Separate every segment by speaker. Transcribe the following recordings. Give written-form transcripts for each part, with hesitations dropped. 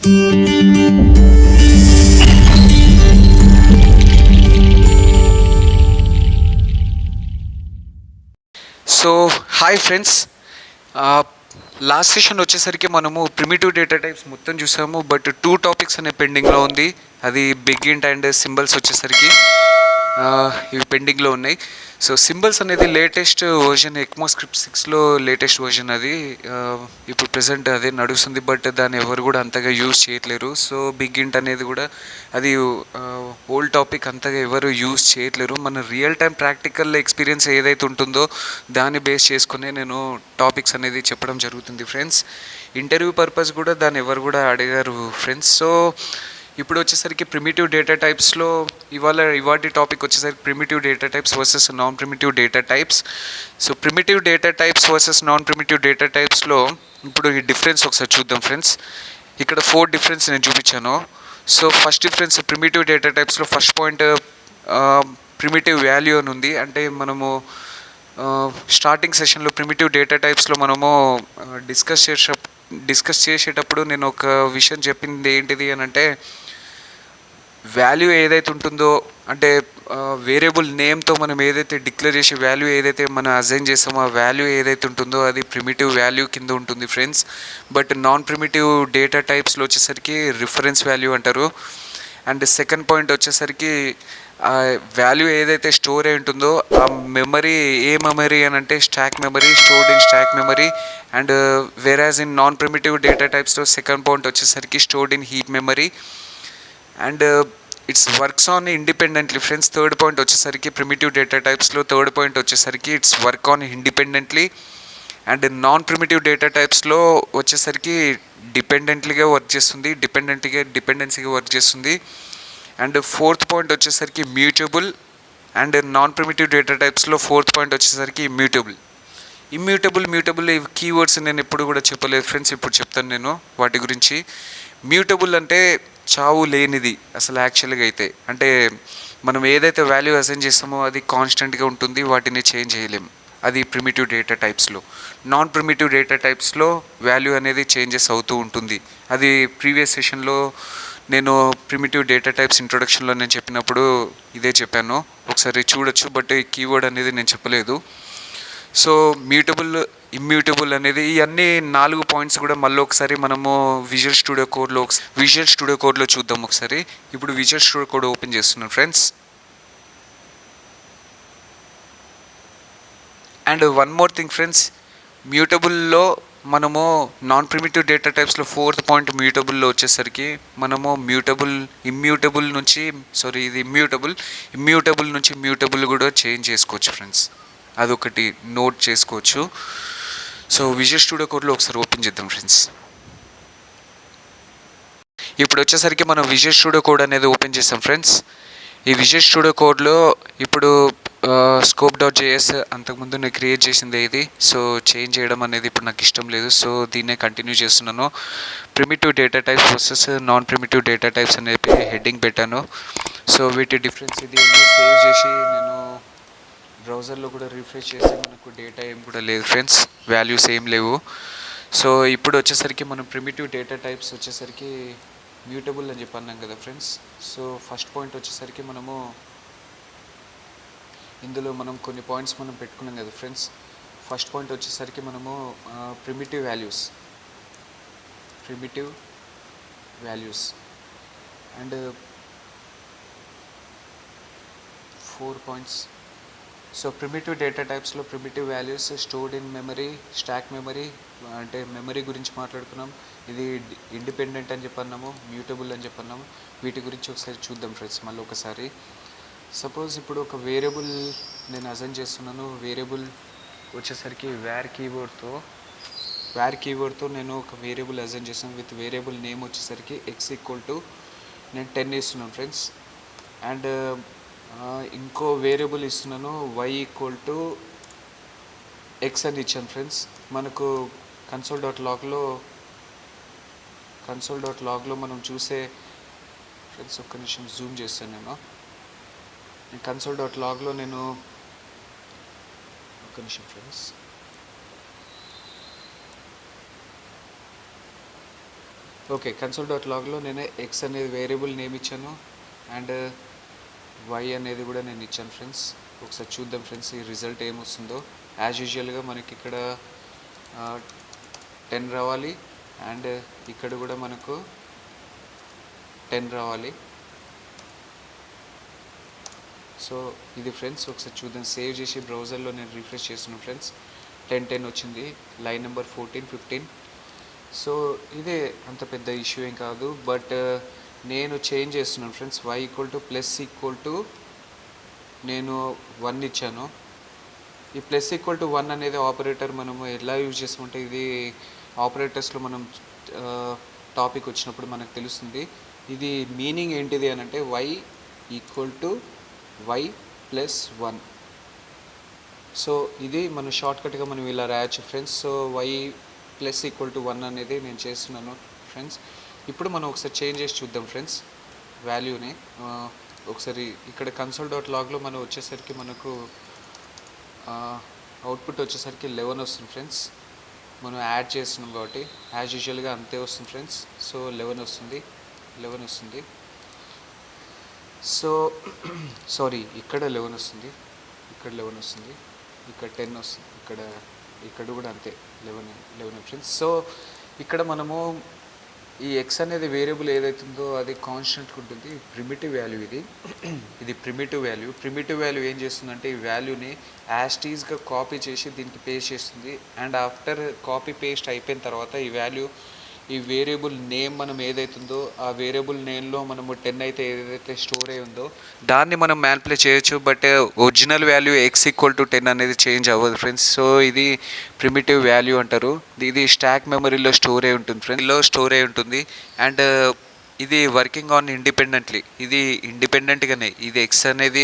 Speaker 1: So hi friends, last session వచ్చేసరికి మనము primitive data types మొత్తం చూసాము. బట్ 2 టాపిక్స్ అనే పెండింగ్లో ఉంది. అది బిగ్ ఇంట్ అండ్ సింబల్స్ వచ్చేసరికి ఇవి పెండింగ్లో ఉన్నాయి. సో సింబల్స్ అనేది లేటెస్ట్ వర్జన్ ఎక్మోస్క్రిప్ట్ 6లో లేటెస్ట్ వర్జన్ అది. ఇప్పుడు ప్రెసెంట్ అదే నడుస్తుంది, బట్ దాన్ని ఎవరు కూడా అంతగా యూజ్ చేయట్లేరు. సో బిగ్ ఇంట్ అనేది కూడా అది ఓల్డ్ టాపిక్, అంతగా ఎవరు యూజ్ చేయట్లేరు. మన రియల్ టైం ప్రాక్టికల్ ఎక్స్పీరియన్స్ ఏదైతే ఉంటుందో దాన్ని బేస్ చేసుకునే నేను టాపిక్స్ అనేది చెప్పడం జరుగుతుంది ఫ్రెండ్స్. ఇంటర్వ్యూ పర్పస్ కూడా దాన్ని ఎవరు కూడా అడిగారు ఫ్రెండ్స్. సో ఇప్పుడు వచ్చేసరికి ప్రిమిటివ్ డేటా టైప్స్లో ఇవాటి టాపిక్ వచ్చేసరికి primitive data types versus non primitive data types. So primitive data types versus non primitive data టైప్స్లో ఇప్పుడు ఈ డిఫరెన్స్ ఒకసారి చూద్దాం ఫ్రెండ్స్. ఇక్కడ 4 డిఫరెన్స్ నేను చూపించాను. So first difference primitive data టైప్స్లో ఫస్ట్ పాయింట్ ప్రిమిటివ్ వాల్యూ అని ఉంది. అంటే మనము స్టార్టింగ్ సెషన్లో ప్రిమిటివ్ డేటా టైప్స్లో మనము డిస్కస్ చేసేటప్పుడు నేను ఒక విషయం చెప్పింది ఏంటిది అని అంటే, వాల్యూ ఏదైతే ఉంటుందో అంటే వేరియబుల్ నేమ్తో మనం ఏదైతే డిక్లేర్ చేసే వాల్యూ ఏదైతే మనం అసైన్ చేస్తామో ఆ వాల్యూ ఏదైతే ఉంటుందో అది ప్రిమిటివ్ వాల్యూ కింద ఉంటుంది friends. But non primitive data టైప్స్లో వచ్చేసరికి రిఫరెన్స్ వాల్యూ అంటారు. అండ్ సెకండ్ పాయింట్ వచ్చేసరికి వాల్యూ ఏదైతే స్టోర్ అయి ఉంటుందో ఆ మెమరీ ఏ మెమరీ అని అంటే stack memory, stored in stack memory. And whereas in non primitive data టైప్స్లో సెకండ్ పాయింట్ వచ్చేసరికి stored in heap memory. And it's works on independently friends. Third point వచ్చేసరికి ప్రిమిటివ్ డేటా టైప్స్లో థర్డ్ పాయింట్ వచ్చేసరికి it's work on independently. And non primitive data టైప్స్లో వచ్చేసరికి డిపెండెంట్లీగా work చేస్తుంది, డిపెండెన్సీగా వర్క్ చేస్తుంది. అండ్ ఫోర్త్ పాయింట్ వచ్చేసరికి mutable. And non primitive data టైప్స్లో ఫోర్త్ పాయింట్ వచ్చేసరికి మ్యూటబుల్ ఈ కీవర్డ్స్ నేను ఎప్పుడు కూడా చెప్పలేదు ఫ్రెండ్స్, ఇప్పుడు చెప్తాను నేను వాటి గురించి. మ్యూటబుల్ అంటే చావు లేనిది అసలు యాక్చువల్గా అయితే. అంటే మనం ఏదైతే వాల్యూ అసైన్ చేస్తామో అది కాన్స్టెంట్గా ఉంటుంది, వాటిని చేంజ్ చేయలేం. అది ప్రిమిటివ్ డేటా టైప్స్లో. నాన్ ప్రిమిటివ్ డేటా టైప్స్లో వాల్యూ అనేది చేంజెస్ అవుతూ ఉంటుంది. అది ప్రీవియస్ సెషన్లో నేను ప్రిమిటివ్ డేటా టైప్స్ ఇంట్రొడక్షన్లో నేను చెప్పినప్పుడు ఇదే చెప్పాను, ఒకసారి చూడొచ్చు. బట్ ఈ కీవర్డ్ అనేది నేను చెప్పలేదు. సో మ్యూటబుల్, ఇమ్యూటబుల్ అనేది ఈ అన్ని 4 పాయింట్స్ కూడా మళ్ళీ ఒకసారి మనము విజువల్ స్టూడియో కోడ్లో చూద్దాం ఒకసారి. ఇప్పుడు విజువల్ స్టూడియో కోడ్ ఓపెన్ చేస్తున్నాను friends. And one more thing friends, మ్యూటబుల్లో మనము నాన్ ప్రిమిటివ్ డేటా టైప్స్లో ఫోర్త్ పాయింట్ మ్యూటబుల్లో వచ్చేసరికి మనము ఇమ్యూటబుల్ నుంచి మ్యూటబుల్ కూడా చేంజ్ చేసుకోవచ్చు ఫ్రెండ్స్. అదొకటి నోట్ చేసుకోవచ్చు. సో విజువల్ స్టూడియో కోడ్లో ఒకసారి ఓపెన్ చేద్దాం ఫ్రెండ్స్. ఇప్పుడు వచ్చేసరికి మనం విజువల్ స్టూడియో కోడ్ అనేది ఓపెన్ చేస్తాం ఫ్రెండ్స్. ఈ విజువల్ స్టూడియో కోడ్లో ఇప్పుడు scope.js అంతకుముందు నేను క్రియేట్ చేసింది ఇది. సో చేంజ్ చేయడం అనేది ఇప్పుడు నాకు ఇష్టం లేదు, సో దీన్నే కంటిన్యూ చేస్తున్నాను. Primitive data types versus non primitive data types అనేది హెడ్డింగ్ పెట్టాను. సో వీటి డిఫరెన్స్ ఇది అన్నీ సేవ్ చేసి నేను బ్రౌజర్లో కూడా రిఫ్రెష్ చేసి మనకు డేటా ఏం కూడా లేదు ఫ్రెండ్స్, వాల్యూస్ ఏం లేవు. సో ఇప్పుడు వచ్చేసరికి మనం ప్రిమిటివ్ డేటా టైప్స్ వచ్చేసరికి మ్యూటబుల్ అని చెప్పి అన్నాం కదా ఫ్రెండ్స్. సో ఫస్ట్ పాయింట్ వచ్చేసరికి మనము ఇందులో మనం కొన్ని పాయింట్స్ మనం పెట్టుకున్నాం కదా ఫ్రెండ్స్. ఫస్ట్ పాయింట్ వచ్చేసరికి మనము primitive values and 4 points. So primitive data టైప్స్లో primitive values stored in memory, stack memory, అంటే మెమరీ గురించి మాట్లాడుకున్నాం. ఇది ఇండిపెండెంట్ అని చెప్పన్నాము, మ్యూటబుల్ అని చెప్పన్నాము. వీటి గురించి ఒకసారి చూద్దాం ఫ్రెండ్స్ మళ్ళీ ఒకసారి. సపోజ్ ఇప్పుడు ఒక వేరియబుల్ నేను అసైన్ చేస్తున్నాను. వేరియబుల్ వచ్చేసరికి వేర్ కీవర్డ్తో నేను ఒక వేరియబుల్ అసైన్ చేస్తాను. విత్ వేరియబుల్ నేమ్ వచ్చేసరికి x = నేను 10 ఇస్తున్నాను ఫ్రెండ్స్. అండ్ ఇంకో వేరియబుల్ ఇస్తున్నాను y = x అని ఇచ్చాను ఫ్రెండ్స్. మనకు console.logలో మనం చూసే ఫ్రెండ్స్, ఒక్క నిమిషం జూమ్ చేస్తాను నేను. console.logలో నేను ఒక్క నిమిషం ఫ్రెండ్స్. ఓకే, కన్సోల్ డాట్ లాగ్లో నేను ఎక్స్ అనేది వేరియబుల్ నేమ్ ఇచ్చాను అండ్ వై అనేది కూడా నేను ఇచ్చాను ఫ్రెండ్స్. ఒకసారి చూద్దాం ఫ్రెండ్స్ ఈ రిజల్ట్ ఏమొస్తుందో. యాజ్ యూజువల్గా మనకి ఇక్కడ 10 రావాలి అండ్ ఇక్కడ కూడా మనకు 10 రావాలి. సో ఇది ఫ్రెండ్స్ ఒకసారి చూద్దాం. సేవ్ చేసి బ్రౌజర్లో నేను రిఫ్రెష్ చేస్తున్నాను ఫ్రెండ్స్. 10 వచ్చింది, లైన్ నెంబర్ 14, 15. సో ఇదే అంత పెద్ద ఇష్యూ ఏం కాదు, బట్ నేను చేంజ్ చేస్తున్నాను ఫ్రెండ్స్. y += నేను 1 ఇచ్చాను. ఈ +=1 అనేది ఆపరేటర్ మనము ఎలా యూజ్ చేస్తామంటే, ఇది ఆపరేటర్స్లో మనం టాపిక్ వచ్చినప్పుడు మనకు తెలుస్తుంది. ఇది మీనింగ్ ఏంటిది అని అంటే y + 1. సో ఇది మనం షార్ట్కట్గా మనం ఇలా రాయొచ్చు ఫ్రెండ్స్. సో y += 1 అనేది నేను చేస్తున్నాను ఫ్రెండ్స్. ఇప్పుడు మనం ఒకసారి చేంజ్ చేసి చూద్దాం ఫ్రెండ్స్ వాల్యూని. ఒకసారి ఇక్కడ కన్సోల్ డాట్ లాగ్లో మనం వచ్చేసరికి మనకు అవుట్పుట్ వచ్చేసరికి 11 వస్తుంది ఫ్రెండ్స్. మనం యాడ్ చేస్తున్నాం కాబట్టి యాజ్ యూజువల్గా అంతే వస్తుంది ఫ్రెండ్స్. సో 11 వస్తుంది. సో సారీ, ఇక్కడ 11 వస్తుంది, ఇక్కడ 11 వస్తుంది, ఇక్కడ 10 వస్తుంది, ఇక్కడ కూడా అంతే 11 ఫ్రెండ్స్. సో ఇక్కడ మనము ఈ ఎక్స్ అనేది వేరియబుల్ ఏదైతుందో అది కాన్స్టెంట్గా ఉంటుంది. ప్రిమిటివ్ వాల్యూ ఇది ప్రిమిటివ్ వాల్యూ ఏం చేస్తుందంటే ఈ వాల్యూని యాస్టీస్గా కాపీ చేసి దీనికి పేస్ట్ చేస్తుంది. అండ్ ఆఫ్టర్ కాపీ పేస్ట్ అయిపోయిన తర్వాత ఈ వేరియబుల్ నేమ్ మనం ఏదైతుందో ఆ వేరియబుల్ నేమ్లో మనము 10 అయితే ఏదైతే స్టోర్ అయి ఉందో దాన్ని మనం మ్యానిపులేట్ చేయొచ్చు. బట్ ఒరిజినల్ వాల్యూ x=10 అనేది చేంజ్ అవ్వదు ఫ్రెండ్స్. సో ఇది ప్రిమిటివ్ వాల్యూ అంటారు. ఇది స్టాక్ మెమరీలో స్టోర్ అయి ఉంటుంది ఫ్రెండ్స్. అండ్ ఇది వర్కింగ్ ఆన్ ఇండిపెండెంట్లీ. ఇది ఇండిపెండెంట్గానే, ఇది ఎక్స్ అనేది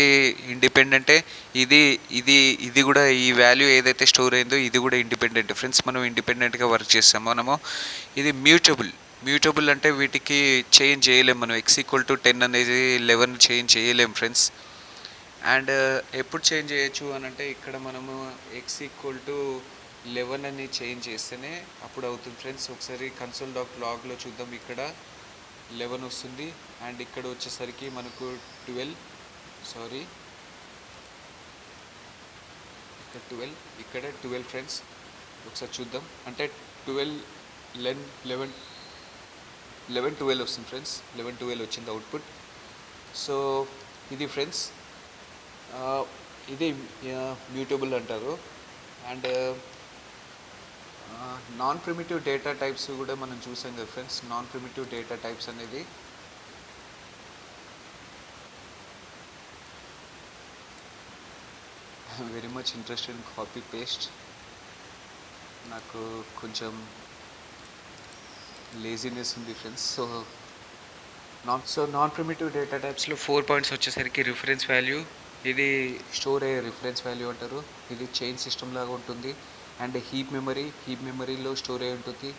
Speaker 1: ఇండిపెండెంటే. ఇది కూడా ఈ వాల్యూ ఏదైతే స్టోర్ అయిందో ఇది కూడా ఇండిపెండెంట్ ఫ్రెండ్స్. మనం ఇండిపెండెంట్గా వర్క్ చేస్తాం మనము. ఇది మ్యూటబుల్ అంటే వీటికి చేంజ్ చేయలేం మనం. x=10 అనేది 11 చేంజ్ చేయలేం ఫ్రెండ్స్. అండ్ ఎప్పుడు చేంజ్ చేయొచ్చు అని అంటే ఇక్కడ మనము x=11 అని చేంజ్ చేస్తేనే అప్పుడు అవుతుంది ఫ్రెండ్స్. ఒకసారి కన్సోల్ డాట్ లాగ్లో చూద్దాం. ఇక్కడ 11 వస్తుంది అండ్ ఇక్కడ వచ్చేసరికి మనకు 12, సారీ ఇక్కడ 12 ఫ్రెండ్స్. ఒకసారి చూద్దాం. అంటే 11 వస్తుంది ఫ్రెండ్స్. 11 వచ్చింది అవుట్పుట్. సో ఇది ఫ్రెండ్స్, ఇది మ్యూటబుల్ అంటారు. And non primitive data types కూడా మనం చూసాం కదా friends. Non primitive data types అనేది very much interested in copy paste. నాకు కొంచెం లేజినెస్ ఉంది friends. So non primitive data టైప్స్లో 4 పాయింట్స్ వచ్చేసరికి రిఫరెన్స్ వాల్యూ, ఇది స్టోర్ అయ్యే రిఫరెన్స్ వాల్యూ అంటారు. ఇది చైన్ సిస్టమ్ లాగా ఉంటుంది. అండ్ హీప్ మెమరీలో స్టోర్ అయి ఉంటుంది.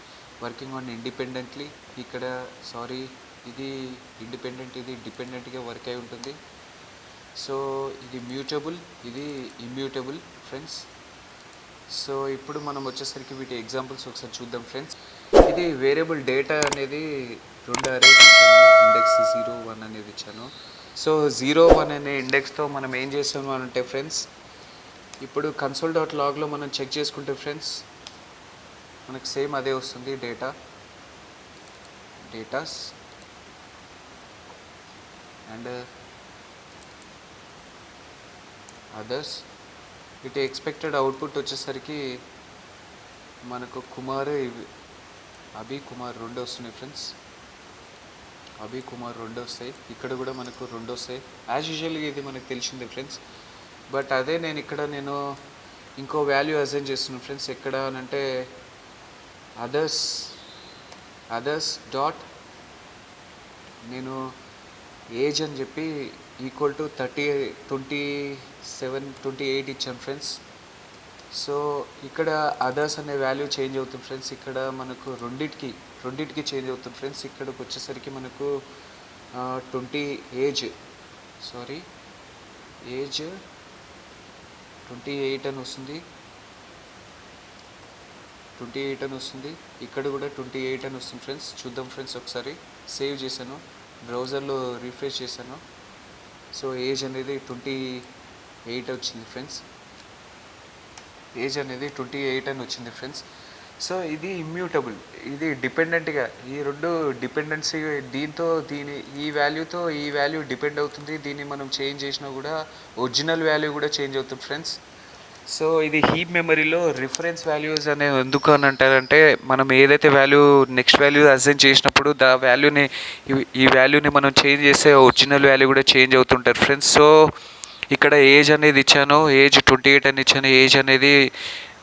Speaker 1: వర్కింగ్ ఆన్ ఇండిపెండెంట్లీ, ఇక్కడ ఇది ఇండిపెండెంట్, ఇది డిపెండెంట్గా వర్క్ అయి ఉంటుంది. సో ఇది మ్యూటబుల్, ఇది ఇమ్యూటబుల్ ఫ్రెండ్స్. సో ఇప్పుడు మనం వచ్చేసరికి వీటి ఎగ్జాంపుల్స్ ఒకసారి చూద్దాం ఫ్రెండ్స్. ఇది వేరియబుల్ డేటా అనేది 2 అరేస్ ఇచ్చాను. ఇండెక్స్ 0, 1 అనేది ఇచ్చాను. సో 0, 1 అనే ఇండెక్స్తో మనం ఏం చేస్తాము అంటే ఫ్రెండ్స్, ఇప్పుడు కన్సోల్ డాట్ లాగ్లో మనం చెక్ చేసుకుంటే ఫ్రెండ్స్ మనకు సేమ్ అదే వస్తుంది. Datas and others. ఇటు ఎక్స్పెక్టెడ్ అవుట్పుట్ వచ్చేసరికి మనకు అభి కుమార్ 2 వస్తున్నాయి ఫ్రెండ్స్. అభి కుమార్ 2 వస్తాయి. ఇక్కడ కూడా మనకు 2 వస్తాయి. యాజ్ యూజువల్గా ఇది మనకు తెలిసిందే ఫ్రెండ్స్. బట్ అదే నేను ఇంకో వాల్యూ అసైన్ చేస్తున్నాను ఫ్రెండ్స్. ఎక్కడ అనంటే అదర్స్ డాట్ నేను ఏజ్ అని చెప్పి =28 ఇచ్చాను ఫ్రెండ్స్. సో ఇక్కడ అదర్స్ అనే వాల్యూ చేంజ్ అవుతుంది ఫ్రెండ్స్. ఇక్కడ మనకు రెండింటికి చేంజ్ అవుతుంది ఫ్రెండ్స్. ఇక్కడికి వచ్చేసరికి మనకు 20 ఏజ్ 28 అని వస్తుంది. 28 అని వస్తుంది, ఇక్కడ కూడా 28 అని వస్తుంది ఫ్రెండ్స్. చూద్దాం ఫ్రెండ్స్, ఒకసారి సేవ్ చేశాను, బ్రౌజర్లో రిఫ్రెష్ చేశాను. సో ఏజ్ అనేది 28 వచ్చింది ఫ్రెండ్స్, ఏజ్ అనేది 28 అని వచ్చింది ఫ్రెండ్స్. సో ఇది ఇమ్యూటబుల్, ఇది డిపెండెంట్గా, ఈ రెండు డిపెండెన్సీ, దీంతో ఈ వాల్యూతో ఈ వాల్యూ డిపెండ్ అవుతుంది. దీన్ని మనం చేంజ్ చేసినా కూడా ఒరిజినల్ వాల్యూ కూడా చేంజ్ అవుతుంది ఫ్రెండ్స్. సో ఇది హీప్ మెమరీలో రిఫరెన్స్ వాల్యూస్ అనేవి ఎందుకు అని అంటారంటే, మనం ఏదైతే వాల్యూ నెక్స్ట్ వాల్యూ అసైన్ చేసినప్పుడు ఈ వాల్యూని మనం చేంజ్ చేస్తే ఒరిజినల్ వాల్యూ కూడా చేంజ్ అవుతుంటారు ఫ్రెండ్స్. సో ఇక్కడ ఏజ్ అనేది ఇచ్చాను, ఏజ్ 28 అని ఇచ్చాను, ఏజ్ అనేది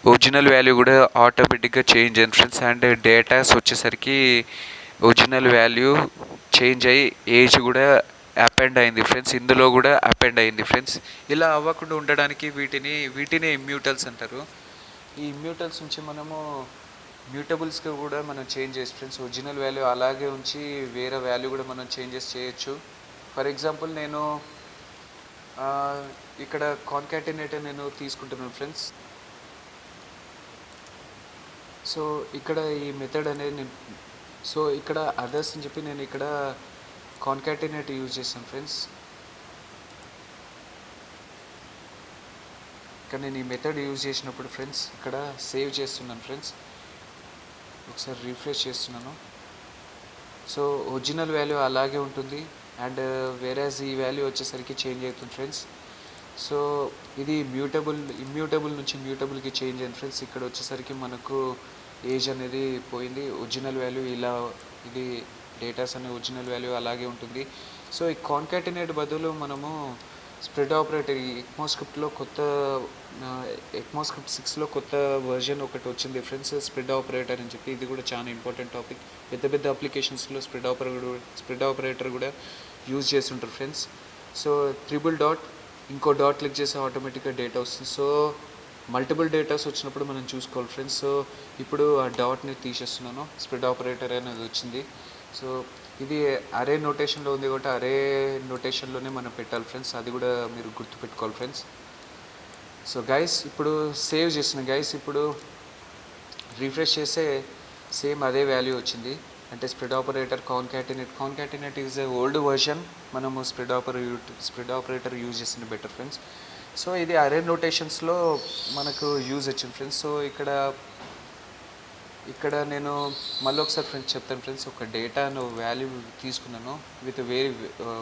Speaker 1: ఒరిజినల్ వాల్యూ కూడా ఆటోమేటిక్గా చేంజ్ అయింది ఫ్రెండ్స్. అండ్ డేటాస్ వచ్చేసరికి ఒరిజినల్ వాల్యూ చేంజ్ అయ్యి ఏజ్ కూడా అపెండ్ అయింది ఫ్రెండ్స్, ఇందులో కూడా అపెండ్ అయింది ఫ్రెండ్స్. ఇలా అవ్వకుండా ఉండడానికి వీటిని ఇమ్యూటల్స్ అంటారు. ఈ ఇమ్యూటల్స్ నుంచి మనము మ్యూటబుల్స్గా కూడా మనం చేంజ్ చేసి ఫ్రెండ్స్, ఒరిజినల్ వాల్యూ అలాగే ఉంచి వేరే వాల్యూ కూడా మనం చేంజెస్ చేయొచ్చు. ఫర్ ఎగ్జాంపుల్ నేను ఇక్కడ కాన్కాటినేటర్ నేను తీసుకుంటున్నాను ఫ్రెండ్స్. సో ఇక్కడ ఈ మెథడ్ అనేది సో ఇక్కడ అదర్స్ అని చెప్పి నేను ఇక్కడ కాన్కాటినేట్ యూజ్ చేస్తాను ఫ్రెండ్స్. ఇక్కడ నేను ఈ మెథడ్ యూజ్ చేసినప్పుడు ఫ్రెండ్స్ ఇక్కడ సేవ్ చేస్తున్నాను ఫ్రెండ్స్, ఒకసారి రిఫ్రెష్ చేస్తున్నాను. సో ఒరిజినల్ వాల్యూ అలాగే ఉంటుంది, అండ్ వేరేస్ ఈ వాల్యూ వచ్చేసరికి చేంజ్ అవుతుంది ఫ్రెండ్స్. సో ఇది ఇమ్యూటబుల్ నుంచి మ్యూటబుల్కి చేంజ్ అయింది ఫ్రెండ్స్. ఇక్కడ వచ్చేసరికి మనకు ఏజ్ అనేది పోయింది, ఒరిజినల్ వాల్యూ ఇది డేటాస్ అనే ఒరిజినల్ వాల్యూ అలాగే ఉంటుంది. సో ఈ కాన్కాటినేట్ బదులు మనము స్ప్రెడ్ ఆపరేటర్, ఈ ఎక్మోస్క్రిప్ట్లో ఎక్మోస్క్రిప్ట్ 6లో కొత్త వర్జన్ ఒకటి వచ్చింది ఫ్రెండ్స్, స్ప్రెడ్ ఆపరేటర్ అని చెప్పి. ఇది కూడా చాలా ఇంపార్టెంట్ టాపిక్, పెద్ద అప్లికేషన్స్లో స్ప్రెడ్ ఆపరేటర్ కూడా యూజ్ చేస్తుంటారు ఫ్రెండ్స్. సో ట్రిపుల్ డాట్, ఇంకో డాట్ క్లిక్ చేస్తే ఆటోమేటిక్గా డేటా వస్తుంది. సో మల్టిపుల్ డేటాస్ వచ్చినప్పుడు మనం చూసుకోవాలి ఫ్రెండ్స్. సో ఇప్పుడు ఆ డాట్ని తీసేస్తున్నాను, స్ప్రెడ్ ఆపరేటర్ అనేది వచ్చింది. సో ఇది అరే నోటేషన్లో ఉంది కాబట్టి అరే నోటేషన్లోనే మనం పెట్టాలి ఫ్రెండ్స్, అది కూడా మీరు గుర్తుపెట్టుకోవాలి ఫ్రెండ్స్. సో గైస్ ఇప్పుడు సేవ్ చేసిన గైస్, ఇప్పుడు రిఫ్రెష్ చేస్తే సేమ్ అదే వాల్యూ వచ్చింది. అంటే spread operator కాన్కాటినేట్ is old version, మనము స్ప్రెడ్ ఆపరేటర్ యూజ్ చేసిన బెటర్ ఫ్రెండ్స్. సో ఇది అరే నోటేషన్స్లో మనకు యూజ్ వచ్చింది ఫ్రెండ్స్. సో ఇక్కడ నేను మళ్ళీ ఒకసారి ఫ్రెండ్స్ చెప్తాను ఫ్రెండ్స్. ఒక డేటాను వాల్యూ తీసుకున్నాను, విత్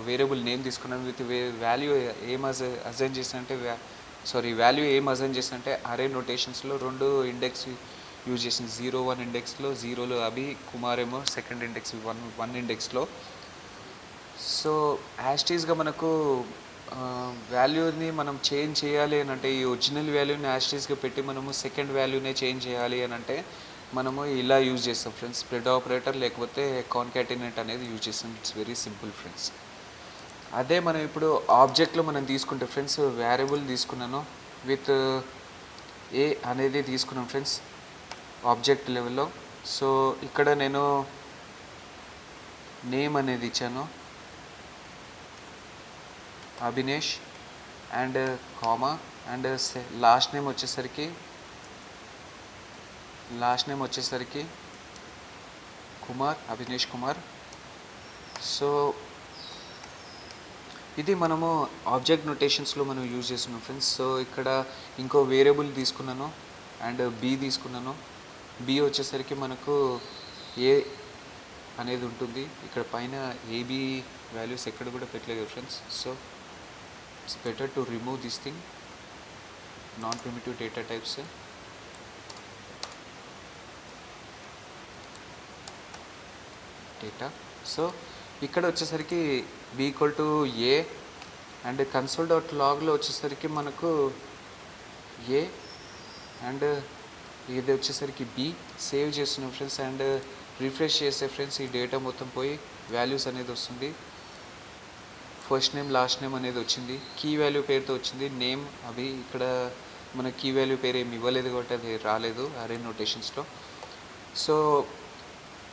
Speaker 1: వేరియబుల్ నేమ్ తీసుకున్నాను, విత్ వాల్యూ ఏం అసైన్ చేసినంటే అరే నోటేషన్స్లో రెండు ఇండెక్స్ యూజ్ చేసింది. 0-1 ఇండెక్స్లో, 0లో అభి, కుమార్ ఏమో సెకండ్ ఇండెక్స్, 1 ఇండెక్స్లో. సో యాస్టీస్గా మనకు వాల్యూని మనం చేంజ్ చేయాలి అని అంటే, ఈ ఒరిజినల్ వాల్యూని యాస్టీస్గా పెట్టి మనము సెకండ్ వాల్యూనే చేంజ్ చేయాలి అని అంటే మనము ఇలా యూజ్ చేస్తాం ఫ్రెండ్స్, స్ప్రెడ్ ఆపరేటర్ లేకపోతే కాన్కాటినేట్ అనేది యూజ్ చేస్తాం. It's very simple friends. అదే మనం ఇప్పుడు ఆబ్జెక్ట్లో మనం తీసుకుంటే ఫ్రెండ్స్, వేరియబుల్ తీసుకున్నాను, విత్ ఏ అనేది తీసుకున్నాం ఫ్రెండ్స్ ఆబ్జెక్ట్ లెవెల్లో. సో ఇక్కడ నేను నేమ్ అనేది ఇచ్చాను Abhinesh, and comma, and last name వచ్చేసరికి కుమార్, అభినేష్ కుమార్. సో ఇది మనము ఆబ్జెక్ట్ నోటేషన్స్లో మనం యూజ్ చేస్తున్నాం ఫ్రెండ్స్. సో ఇక్కడ ఇంకో వేరియబుల్ తీసుకున్నాను, అండ్ బి తీసుకున్నాను. బి వచ్చేసరికి మనకు ఏ అనేది ఉంటుంది, ఇక్కడ పైన ఏబి వాల్యూస్ ఎక్కడ కూడా పెట్టలేదు friends. So it's better to remove this thing, non primitive data types. Data. So ఇక్కడ వచ్చేసరికి B equal to A, and console dot లాగ్లో వచ్చేసరికి మనకు ఏ, అండ్ ఇది వచ్చేసరికి బి. సేవ్ చేస్తున్నాం ఫ్రెండ్స్, అండ్ రిఫ్రెష్ చేస్తే ఫ్రెండ్స్ ఈ డేటా మొత్తం పోయి వాల్యూస్ అనేది వస్తుంది. ఫస్ట్ నేమ్ లాస్ట్ నేమ్ అనేది వచ్చింది, కీ వాల్యూ పేరుతో వచ్చింది, నేమ్ అవి. ఇక్కడ మన కీ వాల్యూ పేరు ఏమి ఇవ్వలేదు కాబట్టి అది రాలేదు అరే నోటేషన్స్లో. సో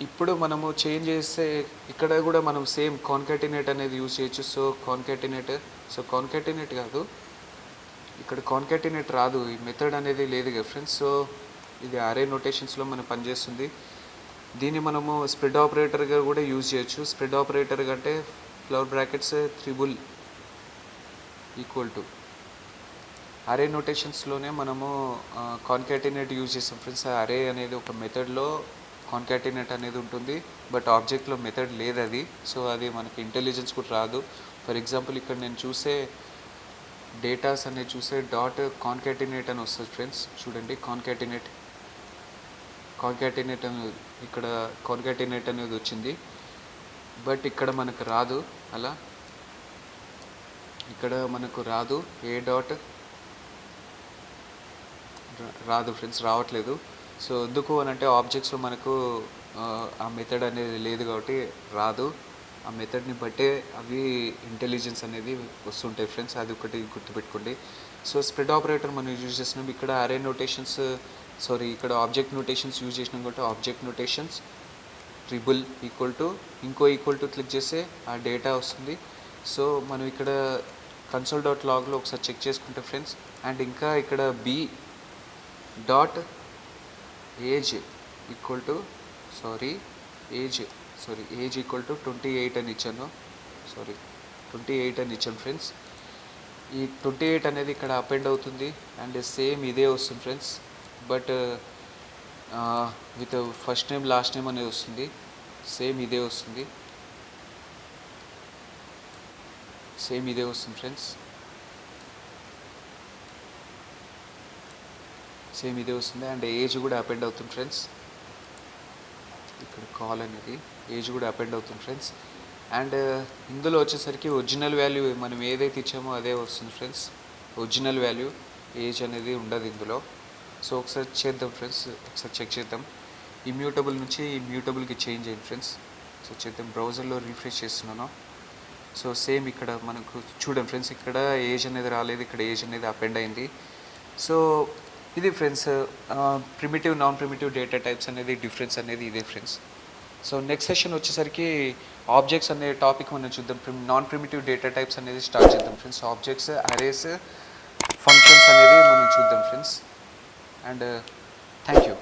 Speaker 1: ఇప్పుడు మనము చేంజ్ చేస్తే ఇక్కడ కూడా మనం సేమ్ కాన్కాటినేట్ అనేది యూజ్ చేయొచ్చు. సో కాన్కాటినేట్ కాదు, ఇక్కడ కాన్కాటినేట్ రాదు, ఈ మెథడ్ అనేది లేదు కదా ఫ్రెండ్స్. సో ఇది అరే నోటేషన్స్లో మనం పనిచేస్తుంది. దీన్ని మనము స్ప్రెడ్ ఆపరేటర్గా కూడా యూజ్ చేయొచ్చు. స్ప్రెడ్ ఆపరేటర్ అంటే flower brackets triple equal to అరే నోటేషన్స్లోనే మనము కాన్కాటినేట్ యూజ్ చేస్తాం ఫ్రెండ్స్. అరే అనేది ఒక మెథడ్లో కాన్కాటినేట్ అనేది ఉంటుంది, బట్ ఆబ్జెక్ట్లో మెథడ్ లేదు అది. సో అది మనకి ఇంటెలిజెన్స్ కూడా రాదు. ఫర్ ఎగ్జాంపుల్ ఇక్కడ నేను చూసే డేటాస్ అనేది చూసే డాట్ కాన్కాటినేట్ అని వస్తుంది ఫ్రెండ్స్. చూడండి కాన్కాటినేట్ అని ఇక్కడ కాన్కాటినేట్ అనేది వచ్చింది, బట్ ఇక్కడ మనకు రాదు. అలా ఇక్కడ మనకు రాదు, ఏ డాట్ రాదు ఫ్రెండ్స్, రావట్లేదు. సో ఎందుకు అని అంటే ఆబ్జెక్ట్స్లో మనకు ఆ మెథడ్ అనేది లేదు కాబట్టి రాదు. ఆ మెథడ్ని బట్టే అవి ఇంటెలిజెన్స్ అనేది వస్తుంటాయి ఫ్రెండ్స్, అది ఒకటి గుర్తుపెట్టుకోండి. సో స్ప్రెడ్ ఆపరేటర్ మనం యూజ్ చేస్తున్నాం ఇక్కడ. అరే నోటేషన్స్ ఇక్కడ ఆబ్జెక్ట్ నోటేషన్స్ యూజ్ చేసినాం కాబట్టి object notations triple equal to equal to click చేస్తే ఆ డేటా వస్తుంది. సో మనం ఇక్కడ కన్సోల్ డాట్ లాగ్లో ఒకసారి చెక్ చేసుకుంటే ఫ్రెండ్స్, అండ్ ఇంకా ఇక్కడ B dot age equal to age equal to 28 అని ఇచ్చాను. 28 అని ఇచ్చాను ఫ్రెండ్స్. ఈ 28 అనేది ఇక్కడ అపెండ్ అవుతుంది, అండ్ సేమ్ ఇదే వస్తుంది friends, but with first name last name అనేది వస్తుంది. సేమ్ ఇదే వస్తుంది ఫ్రెండ్స్, సేమ్ ఇదే వస్తుంది. అండ్ ఏజ్ కూడా అపెండ్ అవుతుంది ఫ్రెండ్స్. ఇక్కడ కాల్ అనేది ఏజ్ కూడా అపెండ్ అవుతుంది ఫ్రెండ్స్. అండ్ ఇందులో వచ్చేసరికి ఒరిజినల్ వాల్యూ మనం ఏదైతే ఇచ్చామో అదే వస్తుంది ఫ్రెండ్స్. ఒరిజినల్ వాల్యూ ఏజ్ అనేది ఉండదు ఇందులో. సో ఒకసారి చేద్దాం ఫ్రెండ్స్, ఒకసారి చెక్ చేద్దాం. ఇమ్యూటబుల్ నుంచి ఇమ్యూటబుల్కి చేంజ్ అయింది ఫ్రెండ్స్. సో చేద్దాం, బ్రౌజర్లో రిఫ్రెష్ చేస్తున్నాను. సో సేమ్ ఇక్కడ మనకు చూడండి ఫ్రెండ్స్, ఇక్కడ ఏజ్ అనేది రాలేదు, ఇక్కడ ఏజ్ అనేది అపెండ్ అయింది. సో ఇది friends primitive non primitive data types అనేది డిఫరెన్స్ అనేది ఇదే ఫ్రెండ్స్. సో నెక్స్ట్ సెషన్ వచ్చేసరికి ఆబ్జెక్ట్స్ అనే టాపిక్ మనం చూద్దాం. నాన్ ప్రిమిటివ్ డేటా టైప్స్ అనేది స్టార్ట్ చేద్దాం ఫ్రెండ్స్. ఆబ్జెక్ట్స్, అరేస్, ఫంక్షన్స్ అనేది మనం చూద్దాం ఫ్రెండ్స్. And thank you.